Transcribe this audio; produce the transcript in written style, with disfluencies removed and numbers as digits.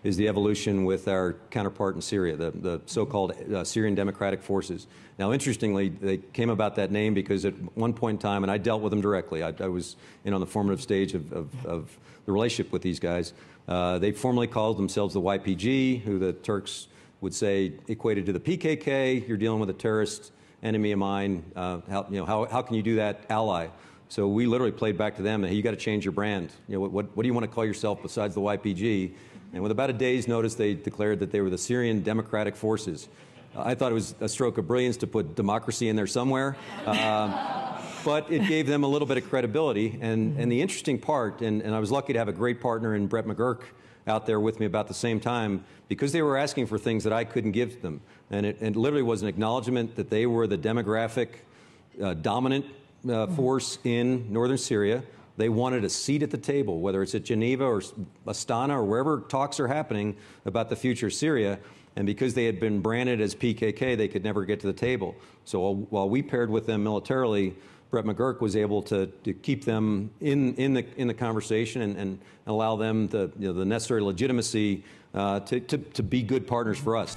is the evolution with our counterpart in Syria, the so-called Syrian Democratic Forces. Now, interestingly, they came about that name because at one point in time, and I dealt with them directly, I was in on the formative stage of the relationship with these guys. They formally called themselves the YPG, who the Turks would say equated to the PKK. You're dealing with a terrorist enemy of mine. How can you do that, ally? So we literally played back to them, hey, you got to change your brand. What do you want to call yourself besides the YPG? And with about a day's notice, they declared that they were the Syrian Democratic Forces. I thought it was a stroke of brilliance to put democracy in there somewhere. But it gave them a little bit of credibility. And the interesting part, and I was lucky to have a great partner in Brett McGurk out there with me about the same time, because they were asking for things that I couldn't give them. And it literally was an acknowledgement that they were the demographic dominant force in northern Syria. They wanted a seat at the table, whether it's at Geneva or Astana or wherever talks are happening about the future of Syria. And because they had been branded as PKK, they could never get to the table. So while we paired with them militarily, Brett McGurk was able to keep them in the conversation and allow them the necessary legitimacy to be good partners for us.